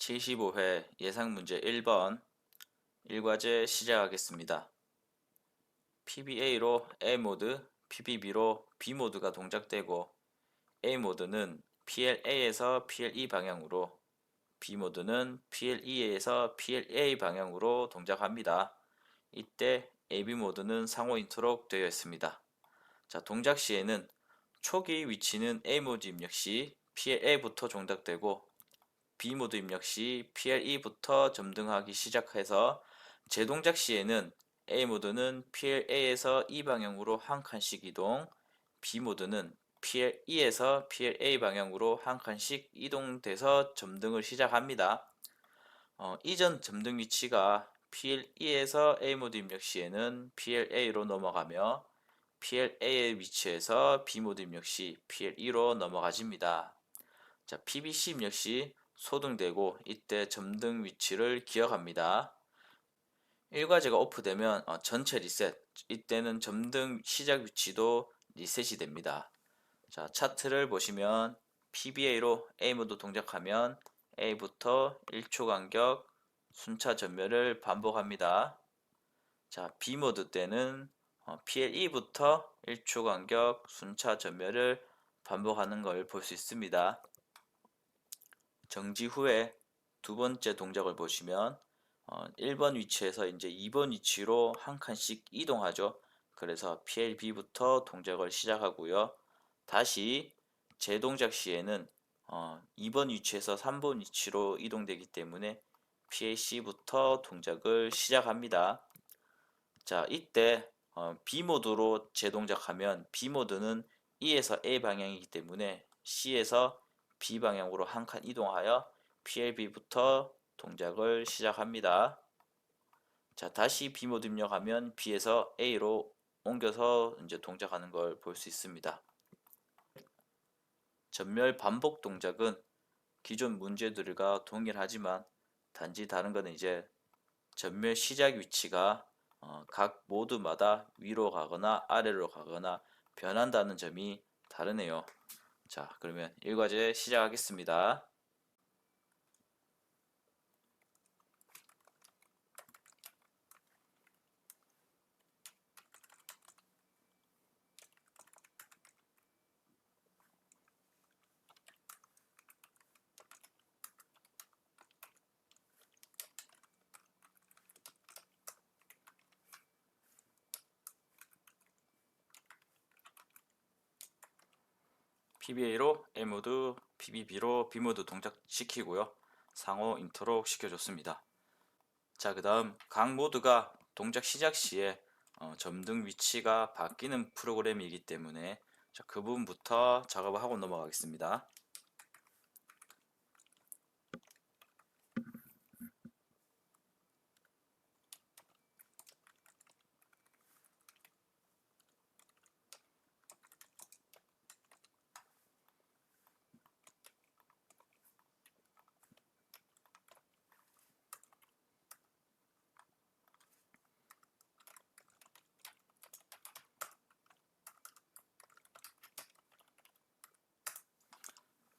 75회 예상문제 1번 1과제 시작하겠습니다. PBA로 A모드, PBB로 B모드가 동작되고 A모드는 PLA에서 PLE 방향으로 B모드는 PLE에서 PLA 방향으로 동작합니다. 이때 AB모드는 상호 인터록 되어 있습니다. 자, 동작 시에는 초기 위치는 A모드 입력 시 PLA부터 종작되고 B모드 입력 시 PLE부터 점등하기 시작해서 재동작 시에는 A모드는 PLA에서 E 방향으로 한 칸씩 이동, B모드는 PLE에서 PLA 방향으로 한 칸씩 이동돼서 점등을 시작합니다. 이전 점등 위치가 PLE에서 A모드 입력 시에는 PLA로 넘어가며 PLA의 위치에서 B모드 입력 시 PLE로 넘어가집니다. 자, PBC 입력 시 소등되고 이때 점등 위치를 기억합니다. 1과제가 오프되면 전체 리셋, 이때는 점등 시작 위치도 리셋이 됩니다. 자, 차트를 보시면 PBA로 A모드 동작하면 A부터 1초 간격 순차 전멸을 반복합니다. 자, B모드 때는 PLE부터 1초 간격 순차 전멸을 반복하는 걸 볼 수 있습니다. 정지 후에 두 번째 동작을 보시면 1번 위치에서 이제 2번 위치로 한 칸씩 이동하죠. 그래서 PLB부터 동작을 시작하고요. 다시 재동작 시에는 2번 위치에서 3번 위치로 이동되기 때문에 PLC부터 동작을 시작합니다. 자, 이때 B모드로 재동작하면 B모드는 E에서 A 방향이기 때문에 C에서 B 방향으로 한 칸 이동하여 PLB부터 동작을 시작합니다. 자, 다시 B모드 입력하면 B에서 A로 옮겨서 이제 동작하는 걸 볼 수 있습니다. 전멸 반복 동작은 기존 문제들과 동일하지만 단지 다른 것은 이제 전멸 시작 위치가 각 모드마다 위로 가거나 아래로 가거나 변한다는 점이 다르네요. 자, 그러면 1과제 시작하겠습니다. PBA로 A모드, PBB로 B모드 동작시키고요. 상호 인터록 시켜줬습니다. 자, 그 다음 각 모드가 동작 시작 시에 점등 위치가 바뀌는 프로그램이기 때문에 자, 그 부분부터 작업을 하고 넘어가겠습니다.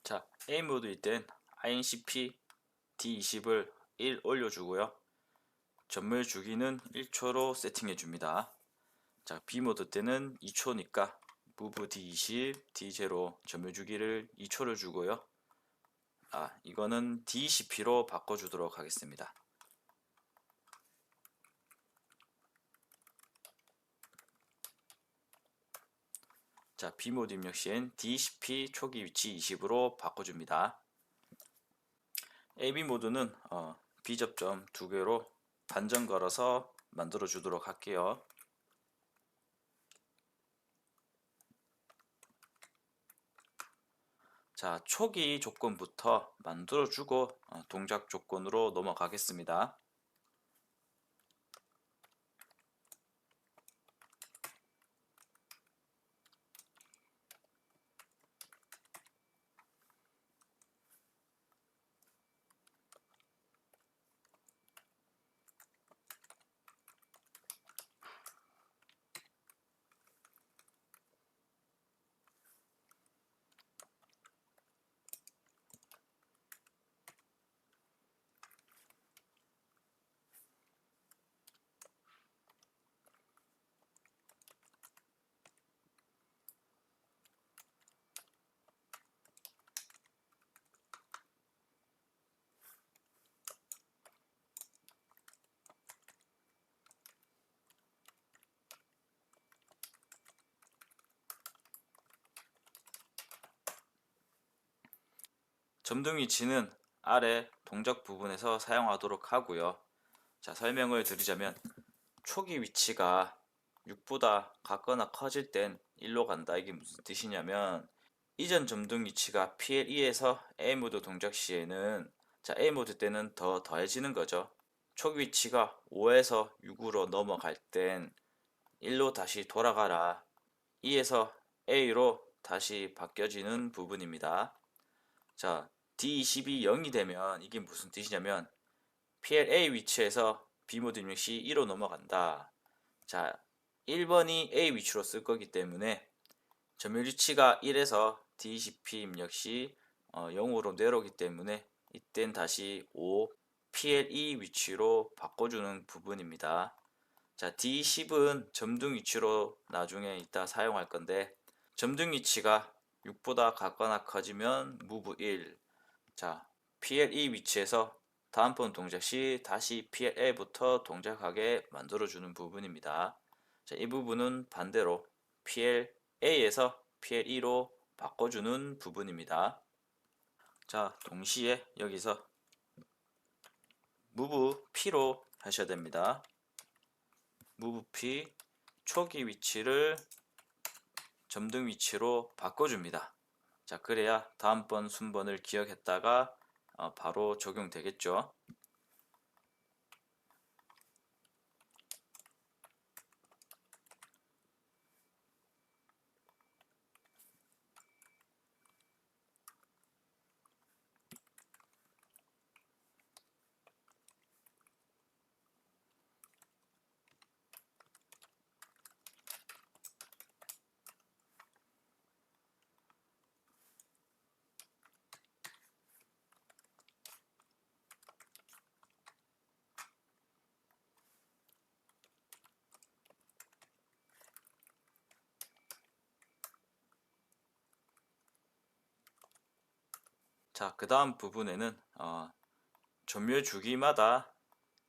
자, A모드일 땐 INCP D20을 1 올려주고요. 전멸 주기는 1초로 세팅해 줍니다. 자, B모드 때는 2초니까 move D20, D0 전멸 주기를 2초를 주고요. 이거는 D20P로 바꿔주도록 하겠습니다. 자, B모드 입력 시엔 D10P 초기 위치 20으로 바꿔줍니다. AB모드는 B접점 2개로 반전 걸어서 만들어 주도록 할게요. 자, 초기 조건부터 만들어 주고 동작 조건으로 넘어가겠습니다. 점등 위치는 아래 동작 부분에서 사용하도록 하고요. 자, 설명을 드리자면 초기 위치가 6보다 같거나 커질 땐 1로 간다. 이게 무슨 뜻이냐면 이전 점등 위치가 PLE에서 A 모드 동작 시에는 자, A 모드 때는 더 더해지는 거죠. 초기 위치가 5에서 6으로 넘어갈 땐 1로 다시 돌아가라. 2에서 A로 다시 바뀌어지는 부분입니다. 자, D20이 0이 되면 이게 무슨 뜻이냐면 PLA 위치에서 B 모드 입력 시 1로 넘어간다. 자, 1번이 A 위치로 쓸 거기 때문에 점유 위치가 1에서 D20P 입력 시 0으로 내려오기 때문에 이땐 다시 5 PLE 위치로 바꿔주는 부분입니다. 자, D10은 점등 위치로 나중에 이따 사용할 건데 점등 위치가 6보다 같거나 커지면 move 1. 자, PLE 위치에서 다음번 동작 시 다시 PLA부터 동작하게 만들어주는 부분입니다. 자, 이 부분은 반대로 PLA에서 PLE로 바꿔주는 부분입니다. 자, 동시에 여기서 move P로 하셔야 됩니다. move P 초기 위치를 점등 위치로 바꿔줍니다. 자, 그래야 다음번 순번을 기억했다가 바로 적용되겠죠. 자, 그 다음 부분에는 점유 주기마다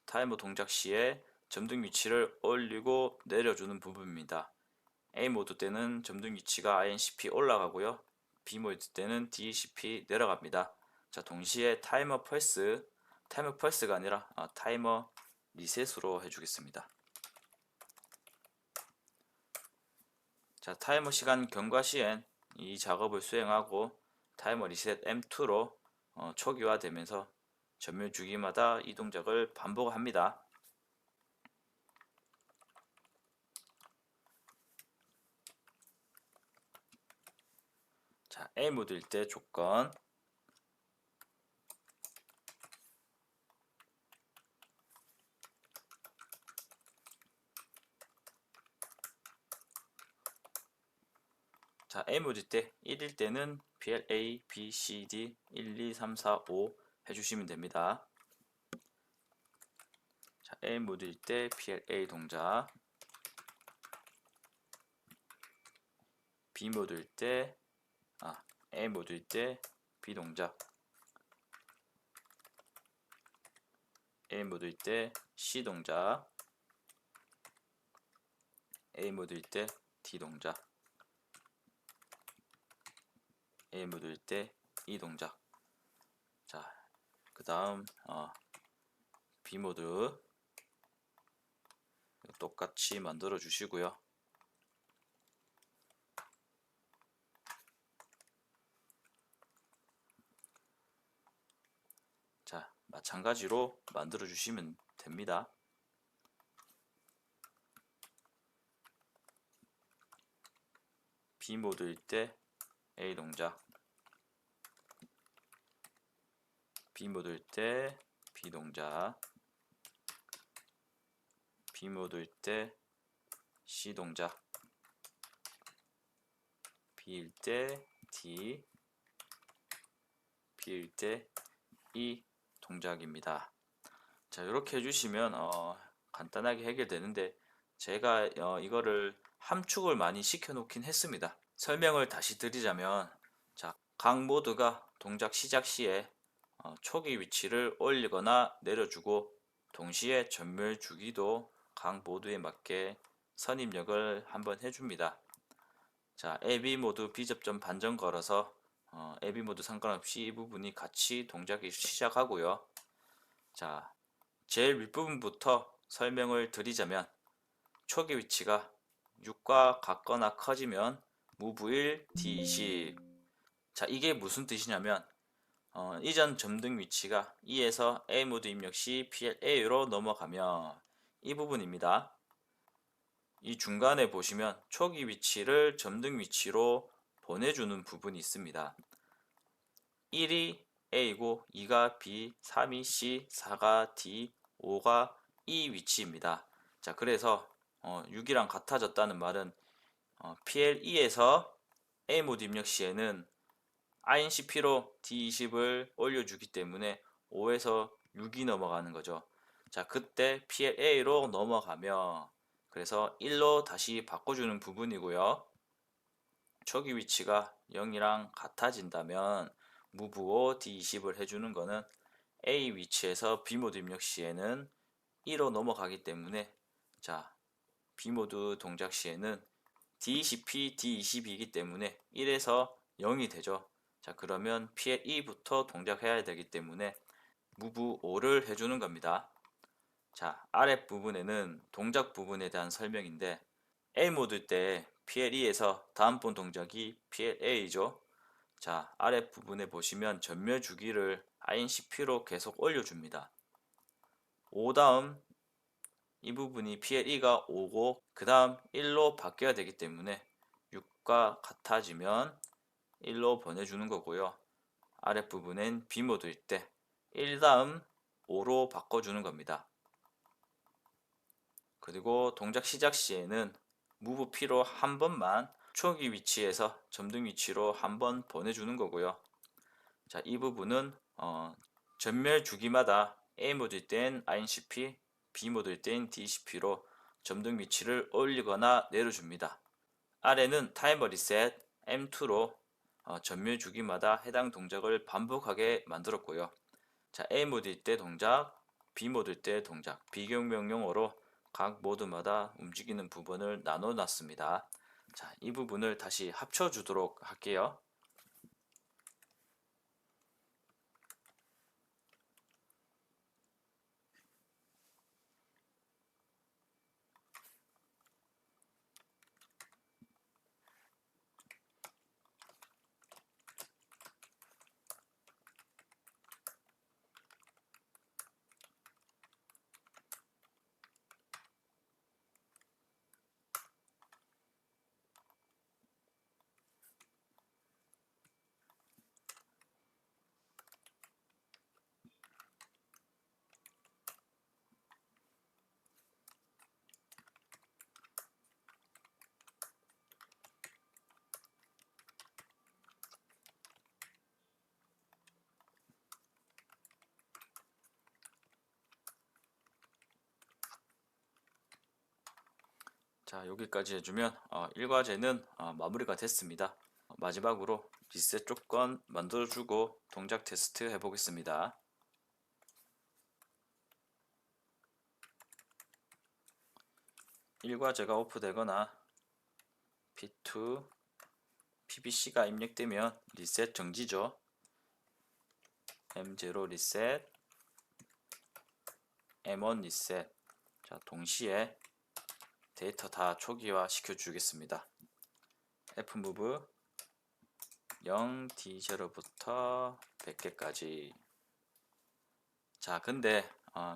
타이머 동작 시에 점등 위치를 올리고 내려주는 부분입니다. A 모드 때는 점등 위치가 INCP 올라가고요. B 모드 때는 DCP 내려갑니다. 자, 동시에 타이머 펄스가 아니라 타이머 리셋으로 해주겠습니다. 자, 타이머 시간 경과 시엔 이 작업을 수행하고 타이머 리셋 M2로 초기화되면서 점유 주기마다 이 동작을 반복합니다. 자, A 모드일 때 조건 자, A 모드 때 1일 때는 PLA, B, C, D 1, 2, 3, 4, 5 해주시면 됩니다. 자, A 모드일 때 PLA 동작, B 모드일 때 A 모드일 때 B 동작, A 모드일 때 C 동작, A 모드일 때 D 동작, A 모드일 때 E 동작. 자, 그 다음 B 모드 똑같이 만들어 주시고요. 자, 마찬가지로 만들어 주시면 됩니다. B 모드일 때 A 동작, B 모드일 때 B 동작, B 모드일 때 C 동작, B일 때 D, B일 때 E 동작입니다. 자, 이렇게 해주시면 간단하게 해결되는데 제가 이거를 함축을 많이 시켜 놓긴 했습니다. 설명을 다시 드리자면 자, 각 모드가 동작 시작 시에 초기 위치를 올리거나 내려주고 동시에 전멸 주기도 각 모드에 맞게 선입력을 한번 해줍니다. 자, AB 모드 B접점 반전 걸어서 AB 모드 상관없이 이 부분이 같이 동작이 시작하고요. 자, 제일 윗부분부터 설명을 드리자면 초기 위치가 6과 같거나 커지면 move 1, D20. 자, 이게 무슨 뜻이냐면 이전 점등 위치가 E에서 A 모드 입력 시 PLA로 넘어가면 이 부분입니다. 이 중간에 보시면 초기 위치를 점등 위치로 보내주는 부분이 있습니다. 1이 A이고 2가 B, 3이 C, 4가 D, 5가 E 위치입니다. 자, 그래서 6이랑 같아졌다는 말은 PLE에서 A 모드 입력 시에는 INCP로 D20을 올려주기 때문에 5에서 6이 넘어가는 거죠. 자, 그때 PLA로 넘어가며 그래서 1로 다시 바꿔주는 부분이고요. 초기 위치가 0이랑 같아진다면 move 5 D20을 해주는 거는 A 위치에서 B 모드 입력 시에는 1로 넘어가기 때문에 자, B 모드 동작 시에는 D20P D20이기 때문에 1에서 0이 되죠. 자, 그러면 피해 E부터 동작해야 되기 때문에 move 5를 해주는 겁니다. 자, 아랫부분에는 동작 부분에 대한 설명인데 A 모드 때 PLE에서 다음 번 동작이 PLA죠. 자, 아랫부분에 보시면 전멸 주기를 INCP로 계속 올려줍니다. 5 다음 이 부분이 PLE가 5고 그 다음 1로 바뀌어야 되기 때문에 6과 같아지면 1로 보내주는 거고요. 아랫부분엔 B모드일 때 1 다음 5로 바꿔주는 겁니다. 그리고 동작 시작 시에는 move P로 한 번만 초기 위치에서 점등 위치로 한 번 보내주는 거고요. 자, 이 부분은 전멸 주기마다 A 모드일 땐 INCP, B 모드일 땐 DCP로 점등 위치를 올리거나 내려줍니다. 아래는 타이머 리셋 M2로 전멸 주기마다 해당 동작을 반복하게 만들었고요. 자, A 모드일 때 동작, B 모드일 때 동작, 비경 명령어로 각 모드마다 움직이는 부분을 나눠 놨습니다. 자, 이 부분을 다시 합쳐 주도록 할게요. 자, 여기까지 해주면 1과제는 마무리가 됐습니다. 마지막으로 리셋 조건 만들어주고 동작 테스트 해보겠습니다. 1과제가 오프되거나 P2, PBC가 입력되면 리셋 정지죠. M0 리셋, M1 리셋. 자, 동시에 데이터 다 초기화 시켜주겠습니다. Fmove 0, D0부터 100개까지. 자, 근데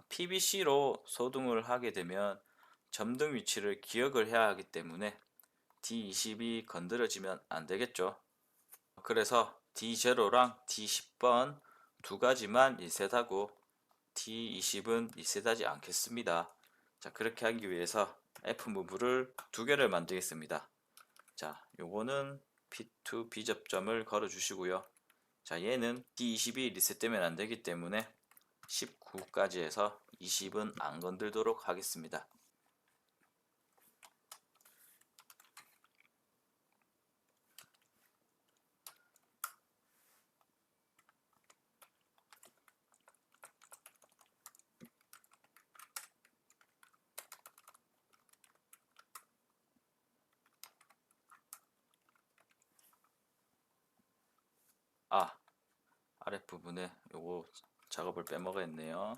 PBC로 소등을 하게 되면 점등 위치를 기억을 해야 하기 때문에 D20이 건드려지면 안 되겠죠. 그래서 D0랑 D10번 두 가지만 리셋하고 D20은 리셋하지 않겠습니다. 자, 그렇게 하기 위해서 Fmove를 두 개를 만들겠습니다. 자, 요거는 P2 B접점을 걸어 주시고요. 자, 얘는 D20이 리셋되면 안 되기 때문에 19까지 해서 20은 안 건들도록 하겠습니다. 아랫부분에 요거 작업을 빼먹었네요.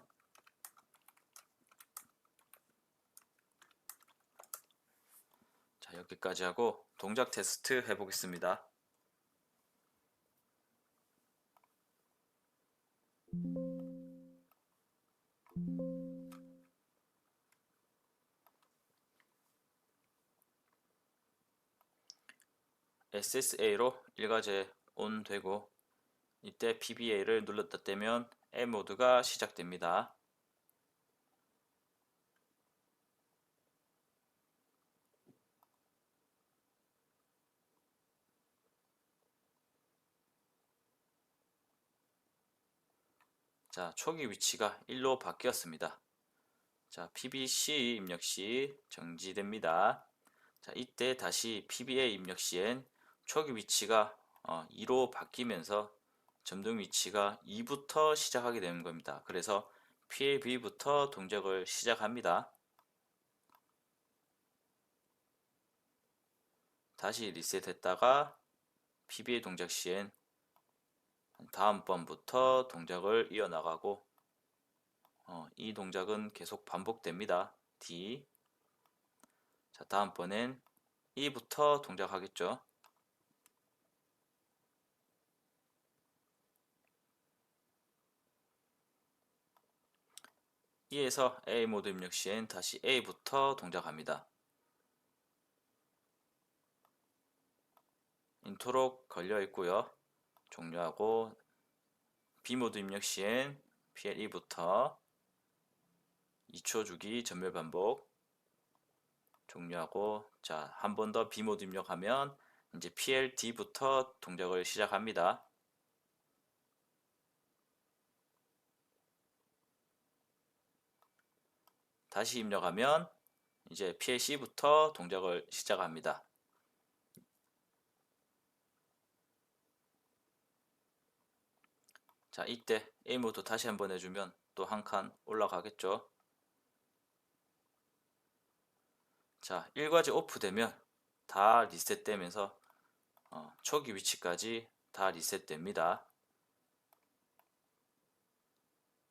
자, 여기까지 하고 동작 테스트 해보겠습니다. SSA로 일과제 ON 되고 이때 PBA를 눌렀다 떼면 A 모드가 시작됩니다. 자, 초기 위치가 1로 바뀌었습니다. 자, PBC 입력 시 정지됩니다. 자, 이때 다시 PBA 입력 시엔 초기 위치가 2로 바뀌면서 점등 위치가 2부터 시작하게 되는 겁니다. 그래서 PLB부터 동작을 시작합니다. 다시 리셋했다가 PBA 동작 시엔 다음번부터 동작을 이어나가고 이 동작은 계속 반복됩니다. D. 자, 다음번엔 E부터 동작하겠죠. E에서 A 모드 입력 시엔 다시 A부터 동작합니다. 인토록 걸려 있고요. 종료하고 B 모드 입력 시엔 PLE부터 2초 주기 전멸 반복 종료하고 자, 한 번 더 B 모드 입력하면 이제 PLD부터 동작을 시작합니다. 다시 입력하면 이제 PLC부터 동작을 시작합니다. 자, 이때 A 모드 다시 한번 해주면 또 한 칸 올라가겠죠. 자, 1과제 오프 되면 다 리셋되면서 초기 위치까지 다 리셋됩니다.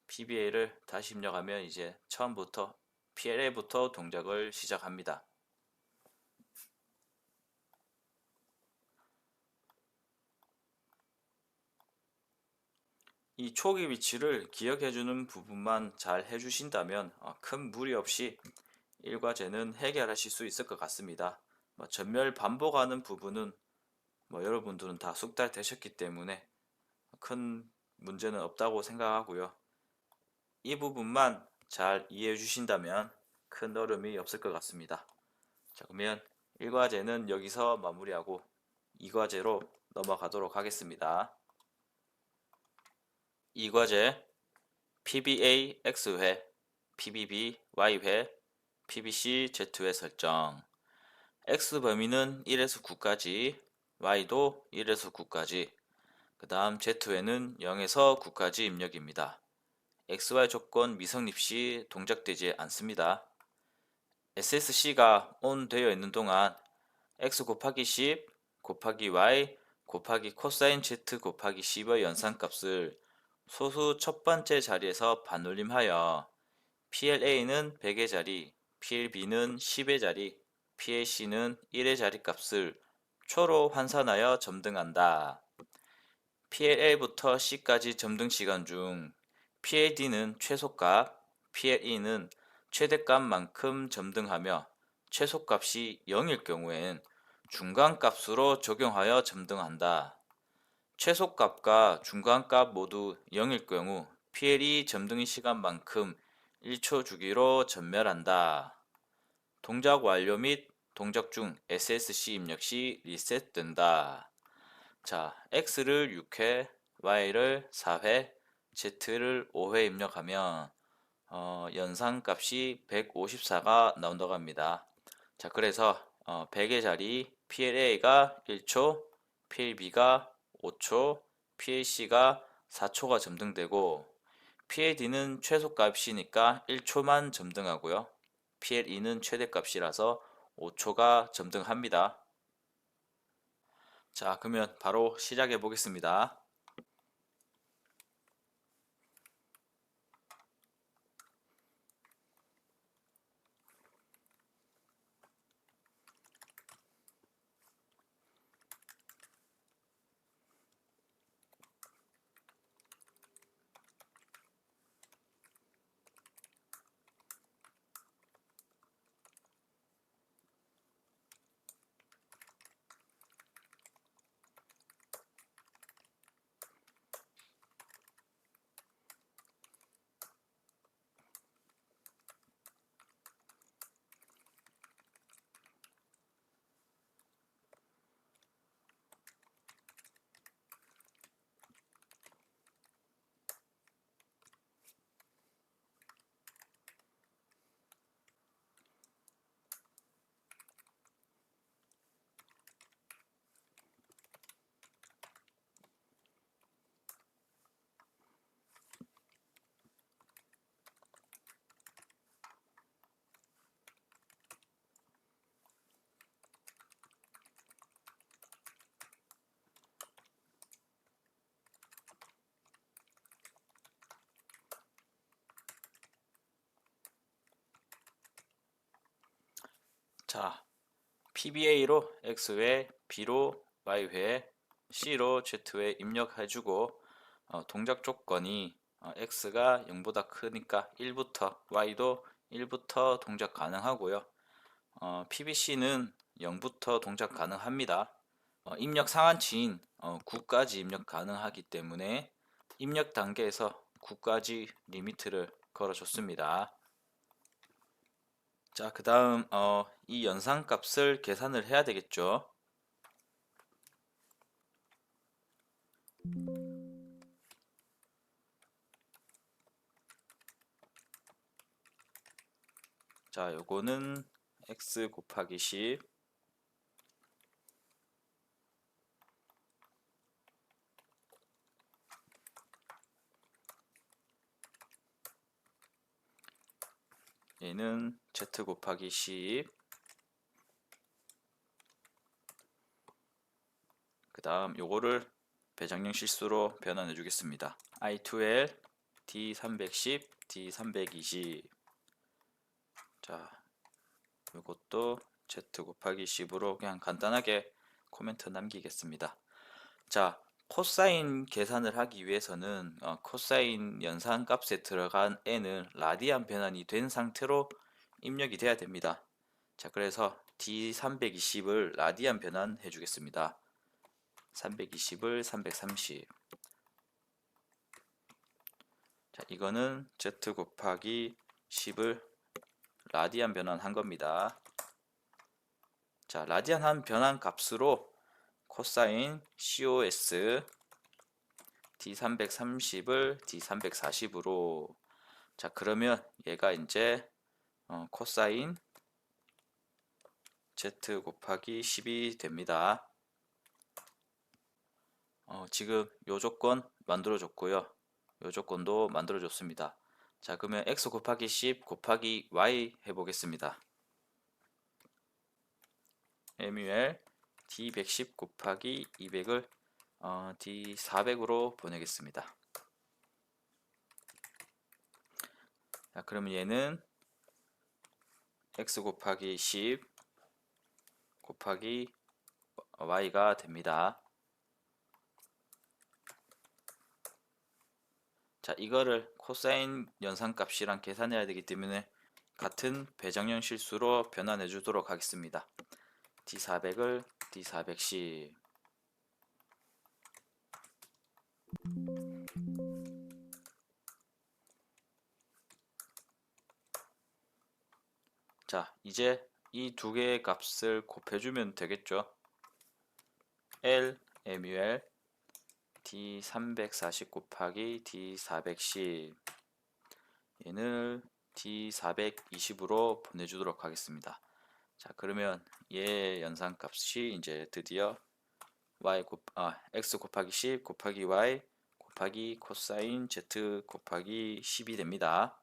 PBA를 다시 입력하면 이제 처음부터 PLA부터 동작을 시작합니다. 이 초기 위치를 기억해주는 부분만 잘 해주신다면 큰 무리 없이 일과제는 해결하실 수 있을 것 같습니다. 전멸 반복하는 부분은 여러분들은 다 숙달되셨기 때문에 큰 문제는 없다고 생각하고요. 이 부분만 잘 이해해 주신다면 큰 어려움이 없을 것 같습니다. 자, 그러면 1과제는 여기서 마무리하고 2과제로 넘어가도록 하겠습니다. 2과제 PBA X회, PBB Y회, PBC Z회 설정. X 범위는 1에서 9까지, Y도 1에서 9까지, 그 다음 Z회는 0에서 9까지 입력입니다. XY 조건 미성립 시 동작되지 않습니다. SSC가 ON 되어 있는 동안 X 곱하기 10 곱하기 Y 곱하기 코사인 Z 곱하기 10의 연산값을 소수 첫 번째 자리에서 반올림하여 PLA는 100의 자리, PLB는 10의 자리, PLC는 1의 자리 값을 초로 환산하여 점등한다. PLL부터 C까지 점등 시간 중 PLD는 최소값, PLE는 최대값만큼 점등하며 최소값이 0일 경우엔 중간값으로 적용하여 점등한다. 최소값과 중간값 모두 0일 경우 PLE 점등 시간만큼 1초 주기로 전멸한다. 동작 완료 및 동작 중 SSC 입력 시 리셋된다. 자, X를 6회, Y를 4회, Z를 5회 입력하면 연산값이 154가 나온다고 합니다. 자, 그래서 100의 자리 PLA가 1초, PLB가 5초, PLC가 4초가 점등되고 PLD는 최소값이니까 1초만 점등하고요. PLE는 최대값이라서 5초가 점등합니다. 자, 그러면 바로 시작해 보겠습니다. 자, PBA로 X회, B로 Y회, C로 Z회 입력해주고 동작 조건이 X가 0보다 크니까 1부터 Y도 1부터 동작 가능하고요. PBC는 0부터 동작 가능합니다. 입력 상한치인 9까지 입력 가능하기 때문에 입력 단계에서 9까지 리미트를 걸어줬습니다. 자, 그 다음 이 연산값을 계산을 해야 되겠죠. 자, 요거는 x 곱하기 10 얘는 z 곱하기 10 그 다음 요거를 배정형 실수로 변환해 주겠습니다. i2l d310 d320 자, 요것도 z 곱하기 10으로 그냥 간단하게 코멘트 남기겠습니다. 자, 코사인 계산을 하기 위해서는 코사인 연산 값에 들어간 n은 라디안 변환이 된 상태로 입력이 돼야 됩니다. 자, 그래서 D320을 라디안 변환해 주겠습니다. 320을 330. 자, 이거는 Z 곱하기 10을 라디안 변환한 겁니다. 자, 라디안 한 변환 값으로 코사인 COS D330을 D340으로 자, 그러면 얘가 이제 코사인 Z 곱하기 10이 됩니다. 지금 요 조건 만들어 줬고요. 요 조건도 만들어 줬습니다. 자, 그러면 x 곱하기 10 곱하기 y 해보겠습니다. MUL D110 곱하기 200을 D400으로 보내겠습니다. 자, 그러면 얘는 x 곱하기 10 곱하기 y가 됩니다. 자, 이거를 코사인 연산값이랑 계산해야 되기 때문에 같은 배정형 실수로 변환해 주도록 하겠습니다. D400을 D410 자, 이제 이 두 개의 값을 곱해주면 되겠죠. L, MUL D340 곱하기 D410 얘는 D420으로 보내주도록 하겠습니다. 자, 그러면 얘 연산값이 이제 드디어 x 곱하기 10 곱하기 y 곱하기 코사인 z 곱하기 10이 됩니다.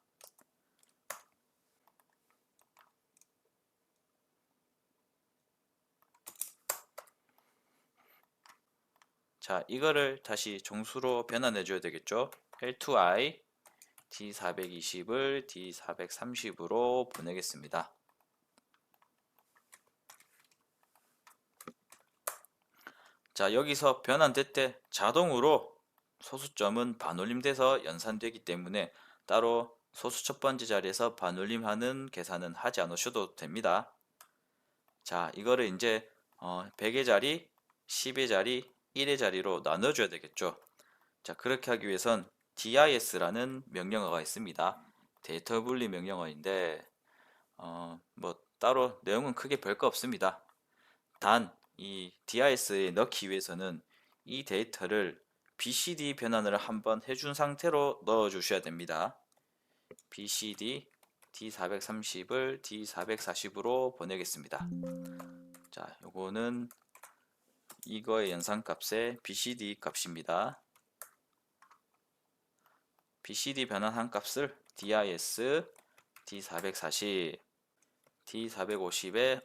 자, 이거를 다시 정수로 변환해 줘야 되겠죠. L2i D420을 D430으로 보내겠습니다. 자, 여기서 변환될 때 자동으로 소수점은 반올림돼서 연산되기 때문에 따로 소수 첫 번째 자리에서 반올림하는 계산은 하지 않으셔도 됩니다. 자, 이거를 이제 100의 자리, 10의 자리, 1의 자리로 나눠줘야 되겠죠. 자, 그렇게 하기 위해선 dis라는 명령어가 있습니다. 데이터 분리 명령어인데 뭐 따로 내용은 크게 별거 없습니다. 단 이 dis에 넣기 위해서는 이 데이터를 bcd 변환을 한번 해준 상태로 넣어 주셔야 됩니다. bcd d430을 d440으로 보내겠습니다. 자, 요거는 이거의 연산값의 bcd 값입니다. bcd 변환한 값을 dis d440 d450에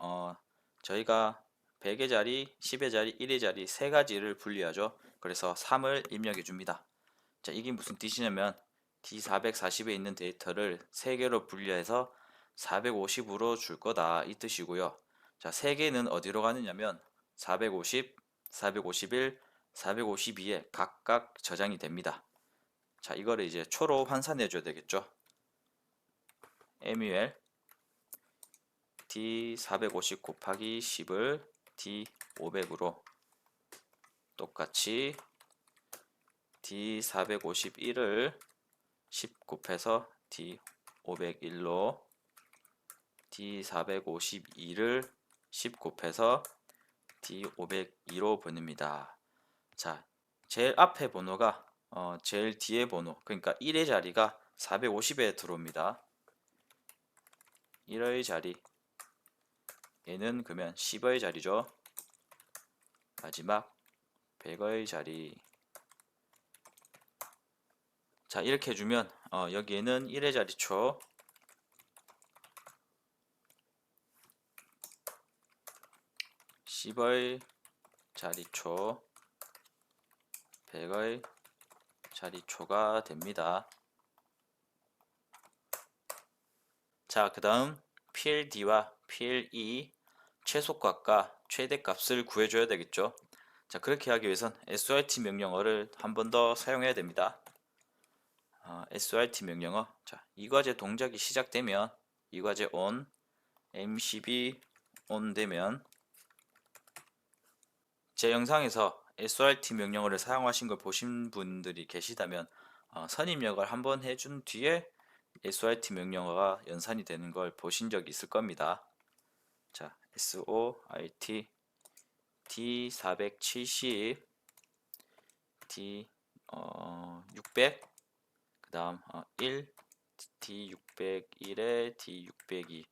저희가 100의 자리, 10의 자리, 1의 자리 세 가지를 분리하죠. 그래서 3을 입력해 줍니다. 자, 이게 무슨 뜻이냐면 D440에 있는 데이터를 3개로 분리해서 450으로 줄 거다 이 뜻이고요. 자, 3개는 어디로 가느냐면 450, 451, 452에 각각 저장이 됩니다. 자, 이거를 이제 초로 환산해 줘야 되겠죠. MUL D450 곱하기 10을 D500으로 똑같이 D451을 10 곱해서 D501로 D452를 10 곱해서 D502로 보냅니다. 자, 제일 앞에 번호가 제일 뒤에 번호, 그러니까 1의 자리가 450에 들어옵니다. 1의 자리, 얘는 그러면 10의 자리죠. 마지막 100의 자리. 자, 이렇게 해주면 여기에는 1의 자리초, 10의 자리초, 100의 자리초가 됩니다. 자, 그 다음 PLD와 PLE 최소값과 최대값을 구해줘야 되겠죠. 자, 그렇게 하기 위해선 SRT 명령어를 한 번 더 사용해야 됩니다. SRT 명령어. 자, 이 과제 동작이 시작되면 이 과제 on, M12 on 되면 제 영상에서 SRT 명령어를 사용하신 걸 보신 분들이 계시다면 선입력을 한번 해준 뒤에 SRT 명령어가 연산이 되는 걸 보신 적이 있을 겁니다. 자, SORT D470 D 600 그 다음 1 D601에 D602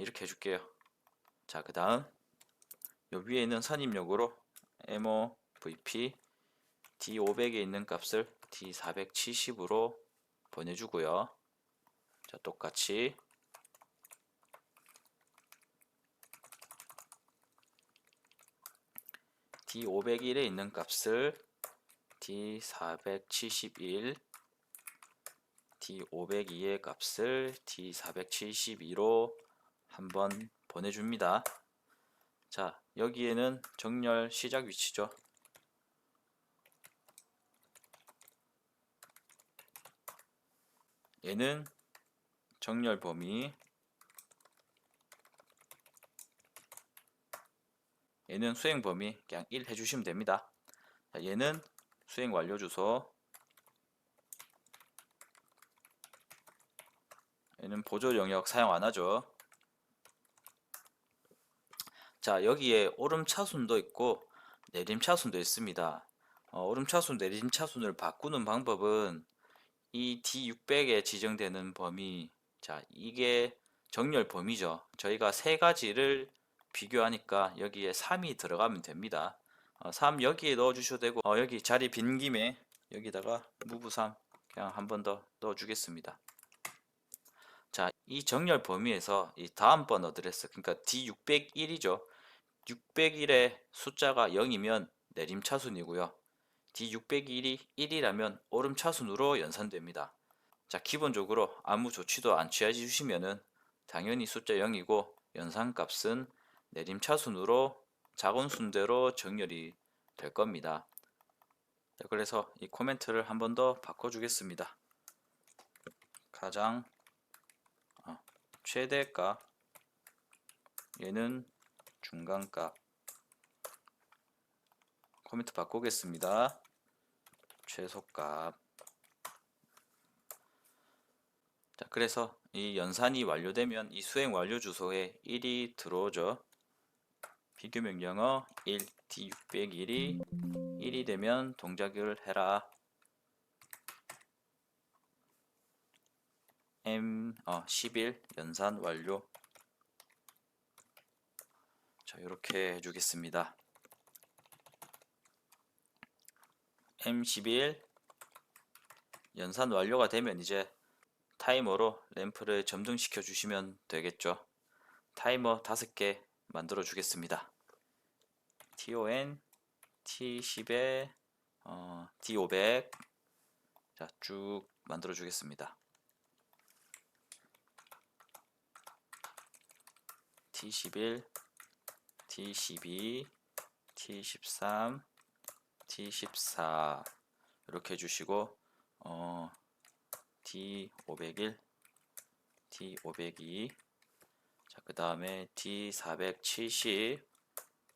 이렇게 해줄게요. 자, 그 다음 요 위에는 선입력으로 MOVP D500에 있는 값을 D470으로 보내주고요. 자, 똑같이 D501에 있는 값을 D471, D502의 값을 D472로 한번 보내줍니다. 자, 여기에는 정렬 시작 위치죠. 얘는 정렬 범위, 얘는 수행 범위 그냥 1 해주시면 됩니다. 자, 얘는 수행 완료 주소, 얘는 보조 영역 사용 안 하죠. 자, 여기에 오름 차순도 있고 내림 차순도 있습니다. 오름 차순, 내림 차순을 바꾸는 방법은 이 D600에 지정되는 범위, 자, 이게 정렬 범위죠. 저희가 세 가지를 비교하니까 여기에 3이 들어가면 됩니다. 3 여기에 넣어 주셔도 되고 여기 자리 빈 김에 여기다가 move 3 그냥 한 번 더 넣어 주겠습니다. 자, 이 정렬 범위에서 이 다음번 어드레스, 그러니까 D601이죠. 601의 숫자가 0이면 내림차순이고요. D601이 1이라면 오름차순으로 연산됩니다. 자, 기본적으로 아무 조치도 안 취해 주시면은 당연히 숫자 0이고 연산값은 내림차순으로 작은 순대로 정렬이 될 겁니다. 자, 그래서 이 코멘트를 한 번 더 바꿔주겠습니다. 가장 최대값, 얘는 중간값. 코멘트 바꾸겠습니다. 최소값. 자, 그래서 이 연산이 완료되면 이 수행 완료 주소에 1이 들어오죠. 비교 명령어 1 D601이 1이 되면 동작을 해라. M11 연산 완료. 자, 이렇게 해주겠습니다. M11 연산 완료가 되면 이제 타이머로 램프를 점등시켜 주시면 되겠죠. 타이머 5개 만들어 주겠습니다. TON T10에 D500 자, 쭉 만들어 주겠습니다. T11 T12, T13, T14 이렇게 해주시고 D501, D502, 자, 그 다음에 D470,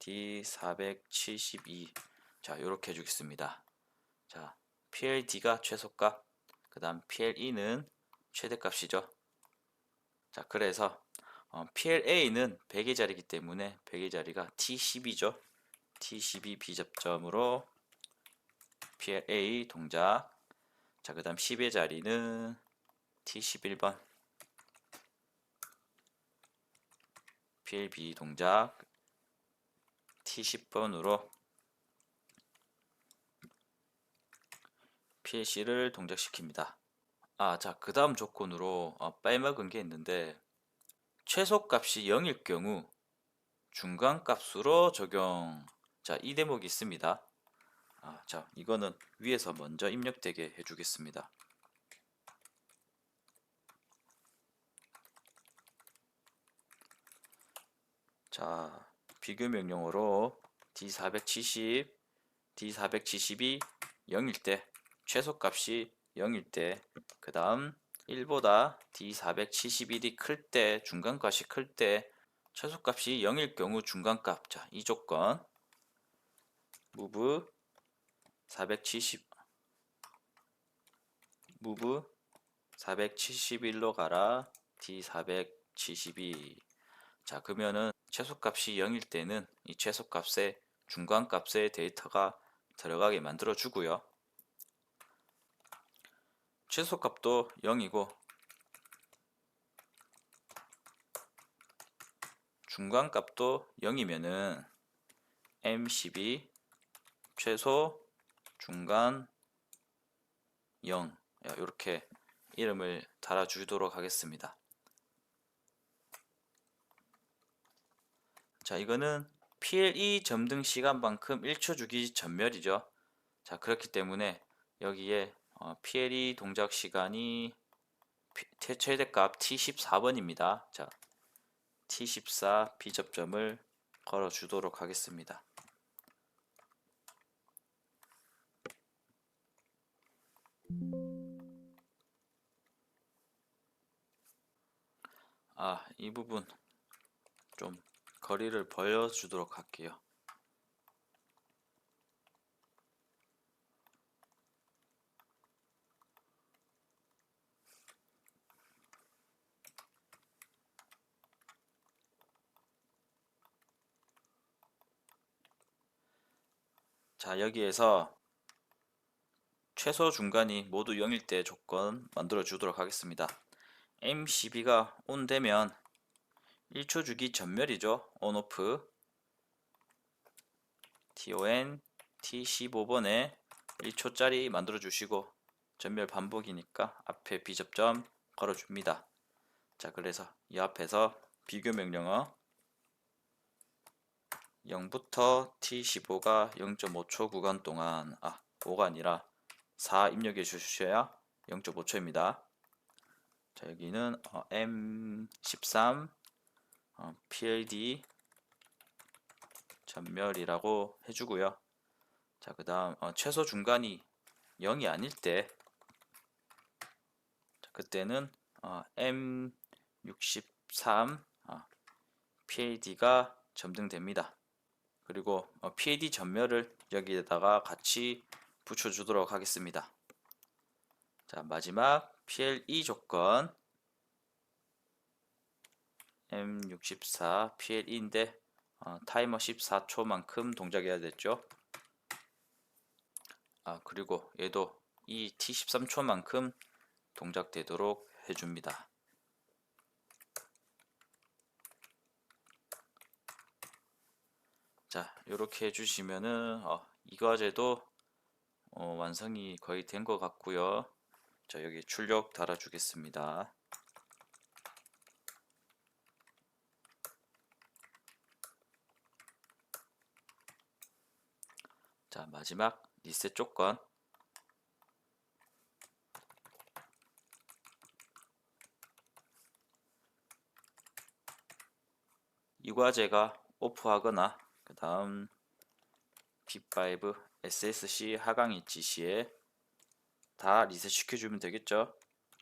D472, 자, 이렇게 해주겠습니다. 자, PLD가 최소값, 그 다음 PLE는 최대값이죠. 자, 그래서 PLA는 100의 자리이기 때문에 100의 자리가 T12죠. T12 비접점으로 PLA 동작. 자, 그 다음 10의 자리는 T11번 PLB 동작. T10번으로 PLC를 동작시킵니다. 자, 그 다음 조건으로 빼먹은 게 있는데 최소값이 0일 경우 중간값으로 적용. 자, 이 대목이 있습니다. 자, 이거는 위에서 먼저 입력되게 해주겠습니다. 자, 비교 명령어로 D470, D472 0일 때, 최소값이 0일 때, 그 다음 1보다 D471이 클 때, 중간값이 클 때, 최소값이 0일 경우 중간값. 자, 이 조건 move 471로 가라 D472. 자, 그러면은 최소값이 0일 때는 이 최소값에 중간값의 데이터가 들어가게 만들어 주고요. 최소값도 0이고 중간값도 0이면은 M12 최소 중간 0 이렇게 이름을 달아주도록 하겠습니다. 자, 이거는 PLE 점등 시간만큼 1초 주기 전멸이죠. 자, 그렇기 때문에 여기에 PLE 동작 시간이 최대값 T14번입니다. 자, T14 비접점을 걸어 주도록 하겠습니다. 이 부분 좀 거리를 벌려 주도록 할게요. 자, 여기에서 최소 중간이 모두 0일 때 조건 만들어 주도록 하겠습니다. M12가 ON 되면 1초 주기 전멸이죠. ON OFF TON T15번에 1초짜리 만들어 주시고 전멸 반복이니까 앞에 비접점 걸어 줍니다. 자, 그래서 이 앞에서 비교 명령어 0부터 T15가 0.5초 구간 동안 5가 아니라 4 입력해 주셔야 0.5초입니다. 자, 여기는 M13 PLD 전멸이라고 해주고요. 자, 그 다음 최소 중간이 0이 아닐 때, 자, 그때는 M63 PAD가 점등됩니다. 그리고 PAD 전멸을 여기에다가 같이 붙여주도록 하겠습니다. 자, 마지막 PLE 조건 M64 PLE인데 타이머 14초만큼 동작해야 됐죠. 그리고 얘도 이 T13초만큼 동작되도록 해줍니다. 자, 이렇게 해주시면은 이 과제도 완성이 거의 된 것 같고요. 자, 여기 출력 달아주겠습니다. 자, 마지막 리셋 조건 이 과제가 오프하거나 그 다음 P5 SSC 하강 있지 시에 다 리셋 시켜주면 되겠죠.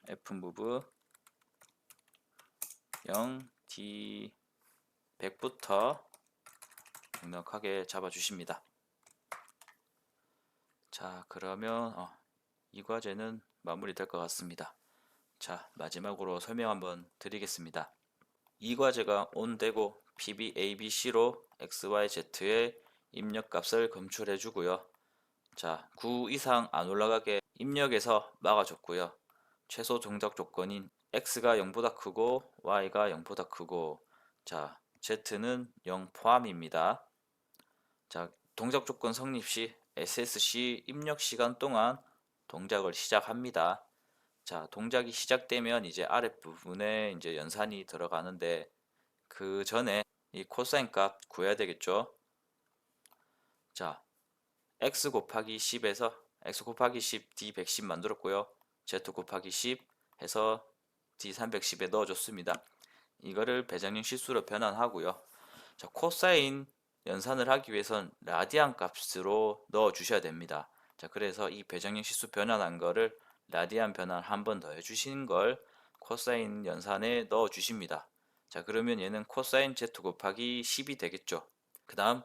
Fmove 0 D100부터 넉넉하게 잡아주십니다. 자, 그러면 이 과제는 마무리될 것 같습니다. 자, 마지막으로 설명 한번 드리겠습니다. 이 과제가 on되고 PBABC로 XYZ의 입력값을 검출해 주고요. 자, 9 이상 안 올라가게 입력해서 막아줬고요. 최소 동작 조건인 X가 0보다 크고 Y가 0보다 크고 자, Z는 0 포함입니다. 자, 동작 조건 성립 시 SSC 입력 시간 동안 동작을 시작합니다. 자, 동작이 시작되면 이제 아랫부분에 이제 연산이 들어가는데 그 전에 이 코사인 값 구해야 되겠죠. 자, x 곱하기 10에서 x 곱하기 10 d110 만들었고요. z 곱하기 10 해서 d310에 넣어줬습니다. 이거를 배정형 실수로 변환하고요. 자, 코사인 연산을 하기 위해선 라디안 값으로 넣어 주셔야 됩니다. 자, 그래서 이 배정형 실수 변환한 거를 라디안 변환 한 번 더 해주시는 걸 코사인 연산에 넣어 주십니다. 자, 그러면 얘는 코사인 z 곱하기 10이 되겠죠. 그 다음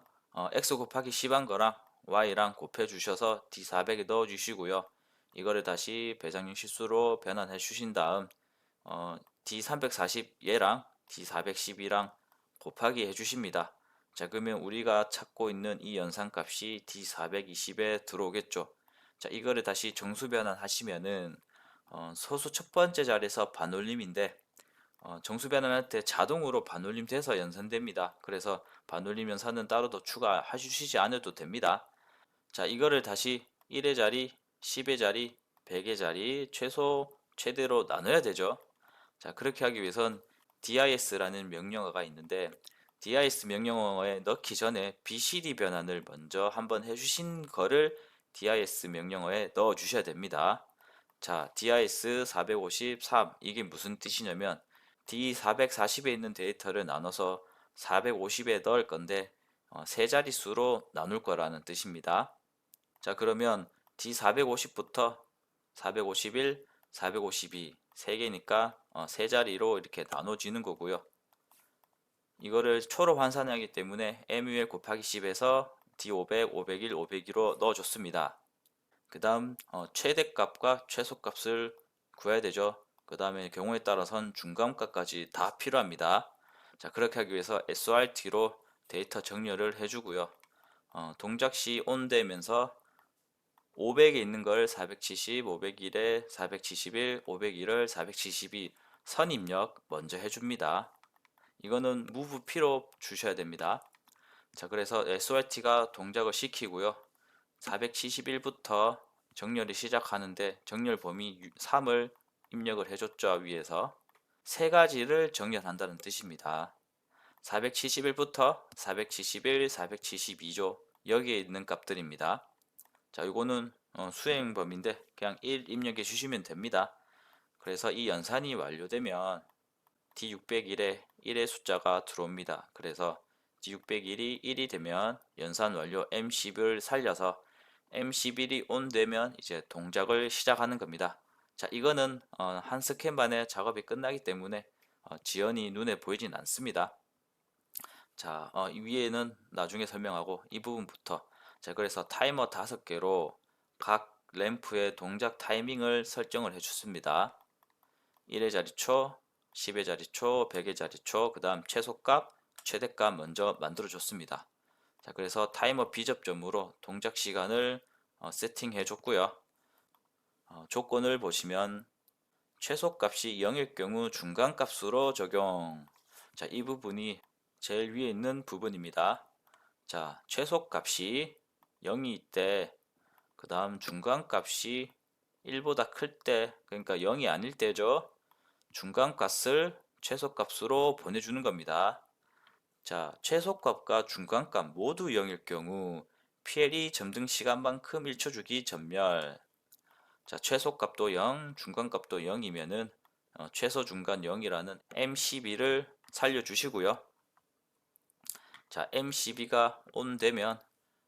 x 곱하기 10한 거랑 y랑 곱해 주셔서 d400에 넣어 주시고요. 이거를 다시 배정형 실수로 변환해 주신 다음 D340 얘랑 D412랑 곱하기 해주십니다. 자, 그러면 우리가 찾고 있는 이 연산값이 D420에 들어오겠죠. 자, 이거를 다시 정수 변환하시면은 소수 첫 번째 자리에서 반올림인데 정수 변환할 때 자동으로 반올림 돼서 연산됩니다. 그래서 반올림 연산은 따로 더 추가해 주시지 않아도 됩니다. 자, 이거를 다시 1의 자리, 10의 자리, 100의 자리 최소 최대로 나눠야 되죠. 자, 그렇게 하기 위해선 dis라는 명령어가 있는데 dis 명령어에 넣기 전에 bcd 변환을 먼저 한번 해주신 거를 dis 명령어에 넣어 주셔야 됩니다. 자, dis 453 이게 무슨 뜻이냐면 d440에 있는 데이터를 나눠서 450에 넣을 건데 세 자릿수로 나눌 거라는 뜻입니다. 자, 그러면 D450부터 451, 452 3개니까 세 자리로 이렇게 나눠지는 거고요. 이거를 초로 환산하기 때문에 MUL 곱하기 10에서 D500, 501, 502로 넣어줬습니다. 그 다음 최대값과 최소값을 구해야 되죠. 그 다음에 경우에 따라선 중간값까지 다 필요합니다. 자, 그렇게 하기 위해서 SRT로 데이터 정렬을 해주고요. 동작 시 ON 되면서 500에 있는 걸 470, 501에 471, 501을 472 선입력 먼저 해줍니다. 이거는 move P로 주셔야 됩니다. 자, 그래서 SRT가 동작을 시키고요. 471부터 정렬이 시작하는데 정렬 범위 3을 입력을 해줬죠. 위에서 세 가지를 정렬한다는 뜻입니다. 471부터 471, 472조 여기에 있는 값들입니다. 자, 이거는 수행 범위인데 그냥 1 입력해 주시면 됩니다. 그래서 이 연산이 완료되면 D601에 1의 숫자가 들어옵니다. 그래서 D601이 1이 되면 연산 완료 M10을 살려서 M11이 온 되면 이제 동작을 시작하는 겁니다. 자, 이거는 한 스캔 만에 작업이 끝나기 때문에 지연이 눈에 보이진 않습니다. 자, 이 위에는 나중에 설명하고 이 부분부터 자, 그래서 타이머 5개로 각 램프의 동작 타이밍을 설정을 해줬습니다. 1의 자리초, 10의 자리초, 100의 자리초, 그 다음 최소값, 최대값 먼저 만들어줬습니다. 자, 그래서 타이머 비접점으로 동작 시간을 세팅해 줬고요. 조건을 보시면 최소값이 0일 경우 중간값으로 적용. 자, 이 부분이 제일 위에 있는 부분입니다. 자, 최소값이 0이 때, 그 다음 중간값이 1보다 클 때, 그러니까 0이 아닐 때죠. 중간값을 최소값으로 보내주는 겁니다. 자, 최소값과 중간값 모두 0일 경우 PL이 점등 시간만큼 1초 주기 전멸. 자, 최소값도 0, 중간값도 0이면은 최소 중간 0이라는 M12를 살려주시고요. 자, MCB가 온 되면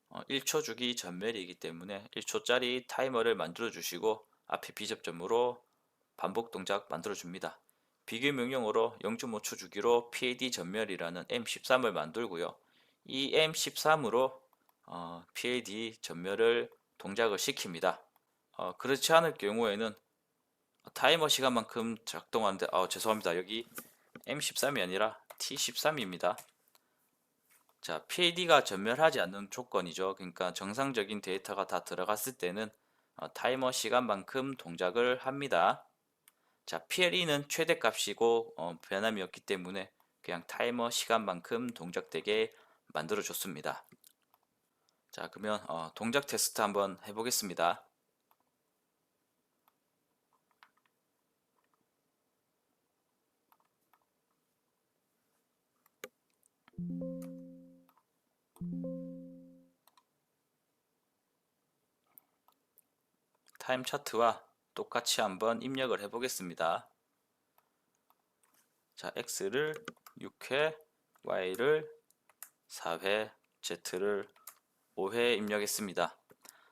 1초 주기 전멸이기 때문에 1초짜리 타이머를 만들어 주시고 앞에 비접점으로 반복 동작 만들어 줍니다. 비교 명령어로 0.5초 주기로 PAD 전멸이라는 M13을 만들고요. 이 M13으로 PAD 전멸을 동작을 시킵니다. 그렇지 않을 경우에는 타이머 시간만큼 작동하는데 죄송합니다. 여기 M13이 아니라 T13입니다. 자, PAD가 전멸하지 않는 조건이죠. 그러니까 정상적인 데이터가 다 들어갔을 때는 타이머 시간만큼 동작을 합니다. 자, PLE는 최대값이고 변함이 없기 때문에 그냥 타이머 시간만큼 동작되게 만들어 줬습니다. 자, 그러면 동작 테스트 한번 해보겠습니다. 타임 차트와 똑같이 한번 입력을 해보겠습니다. 자, X를 6회, Y를 4회, Z를 5회 입력했습니다.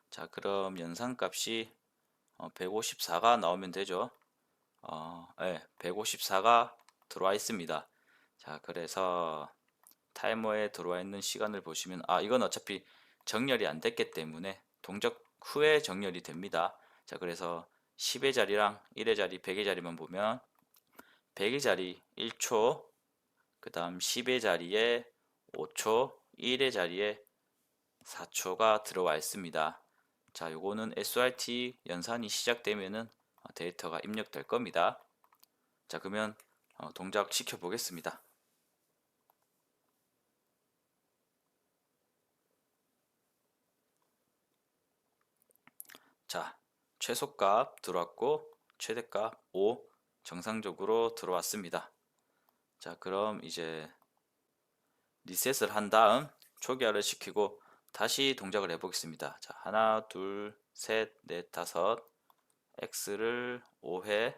자, 그럼 연산값이 154가 나오면 되죠. 네, 154가 들어와 있습니다. 자, 그래서 타이머에 들어와 있는 시간을 보시면 이건 어차피 정렬이 안 됐기 때문에 동작 후에 정렬이 됩니다. 자, 그래서 10의 자리랑 1의 자리, 100의 자리만 보면 100의 자리 1초, 그 다음 10의 자리에 5초, 1의 자리에 4초가 들어와 있습니다. 자, 요거는 SRT 연산이 시작되면은 데이터가 입력될 겁니다. 자, 그러면 동작 시켜 보겠습니다. 자, 최소값 들어왔고 최대값 5 정상적으로 들어왔습니다. 자, 그럼 이제 리셋을 한 다음 초기화를 시키고 다시 동작을 해보겠습니다. 자, 하나, 둘, 셋, 넷, 다섯. X를 5회,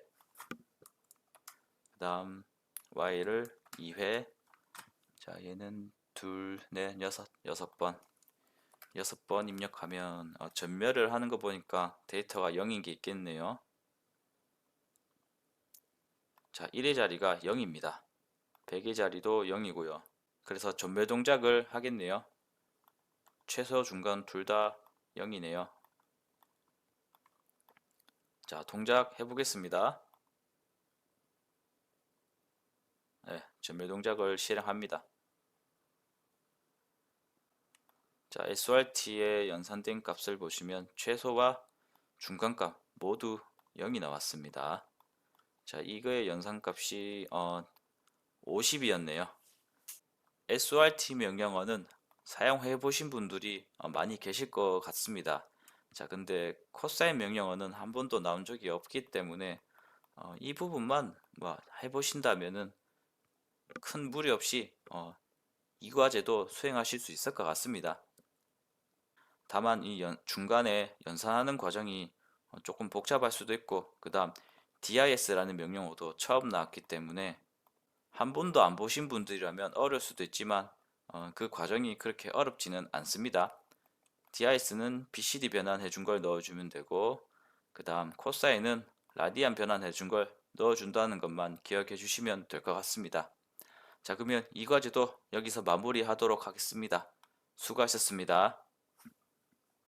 그 다음 Y를 2회. 자, 얘는 둘, 넷, 여섯 번. 6번 입력하면 전멸을 하는 거 보니까 데이터가 0인 게 있겠네요. 자, 1의 자리가 0입니다. 100의 자리도 0이고요. 그래서 전멸 동작을 하겠네요. 최소 중간 둘 다 0이네요. 자, 동작 해보겠습니다. 네, 전멸 동작을 실행합니다. 자, SRT의 연산된 값을 보시면 최소와 중간값 모두 0이 나왔습니다. 자, 이거의 연산값이 50이었네요. SRT 명령어는 사용해 보신 분들이 많이 계실 것 같습니다. 자, 근데 코사인 명령어는 한 번도 나온 적이 없기 때문에 이 부분만 해보신다면은 큰 무리 없이 이 과제도 수행하실 수 있을 것 같습니다. 다만 이 중간에 연산하는 과정이 조금 복잡할 수도 있고 그 다음 DIS라는 명령어도 처음 나왔기 때문에 한 번도 안 보신 분들이라면 어려울 수도 있지만 그 과정이 그렇게 어렵지는 않습니다. DIS는 BCD 변환해 준 걸 넣어주면 되고 그 다음 코사인은 라디안 변환해 준 걸 넣어준다는 것만 기억해 주시면 될 것 같습니다. 자, 그러면 이 과제도 여기서 마무리하도록 하겠습니다. 수고하셨습니다.